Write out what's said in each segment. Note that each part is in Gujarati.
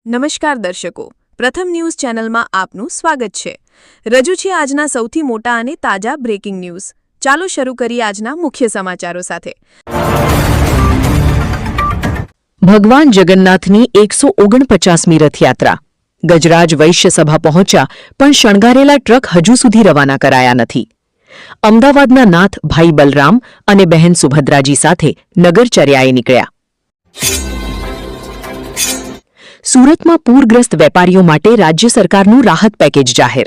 નમસ્કાર દર્શકો, પ્રથમ ન્યૂઝ ચેનલમાં આપનું સ્વાગત છે। રજૂ છે આજના સૌથી મોટા અને તાજા બ્રેકિંગ ન્યૂઝ। ચાલો શરૂ કરીએ આજના મુખ્ય સમાચારો સાથે। ભગવાન જગન્નાથની 149મી રથયાત્રા। ગજરાજ વૈશ્ય સભા પહોંચ્યા પણ શણગારેલા ટ્રક હજુ સુધી રવાના કરાયા નથી। અમદાવાદના નાથ ભાઈ બલરામ અને બહેન સુભદ્રાજી સાથે નગરચર્યાએ નીકળ્યા। સુરતમાં પૂરગ્રસ્ત વેપારીઓ માટે રાજ્ય સરકારનું રાહત પેકેજ જાહેર।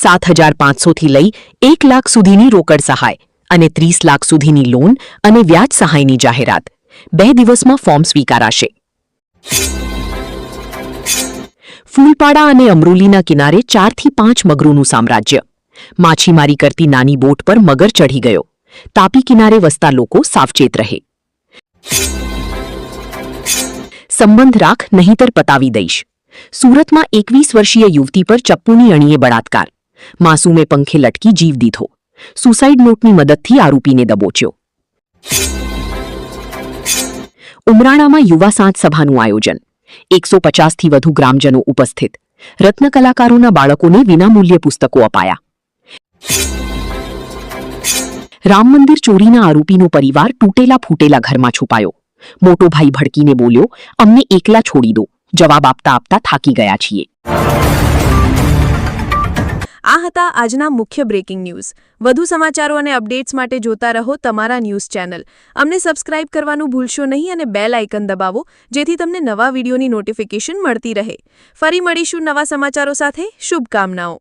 7,500થી લઈ 1 લાખ સુધીની રોકડ સહાય અને 30 લાખ સુધીની લોન અને વ્યાજ સહાયની જાહેરાત। 2 દિવસમાં ફોર્મ સ્વીકારાશે। ફૂલપાડા અને અમરોલીના કિનારે 4થી 5 મગરોનું સામ્રાજ્ય। માછીમારી કરતી નાની બોટ પર મગર ચઢી ગયો। તાપી કિનારે વસતા લોકો સાવચેત રહે। સંબંધ રાખ નહીંતર પતાવી દઈશ। સુરતમાં 21 વર્ષીય યુવતી પર ચપ્પુની અણીએ બળાત્કાર। માસૂમે પંખે લટકી જીવ દીધો। સુસાઇડ નોટની મદદથી આરોપીને દબોચ્યો। ઉમરાણામાં યુવા સાંજ સભાનું આયોજન। 150થી વધુ ગ્રામજનો ઉપસ્થિત। રત્ન કલાકારોના બાળકોને વિનામૂલ્યે પુસ્તકો અપાયા। રામ મંદિર ચોરીના આરોપીનો પરિવાર તૂટેલા ફૂટેલા ઘરમાં છુપાયો। મોટો ભાઈ ભડકીને બોલ્યો, અમને એકલા છોડી દો। જવાબ આપતા આપતા થાકી ગયા છીએ। આ હતા આજના મુખ્ય બ્રેકિંગ ન્યૂઝ। વધુ સમાચારો અને અપડેટ્સ માટે જોતા રહો તમારા ન્યૂઝ ચેનલ। અમને સબસ્ક્રાઇબ કરવાનું ભૂલશો નહીં અને બેલ આઇકન દબાવો જેથી તમને નવા વિડીયોની નોટિફિકેશન મળતી રહે। ફરી મળીશું નવા સમાચારો સાથે। શુભકામનાઓ।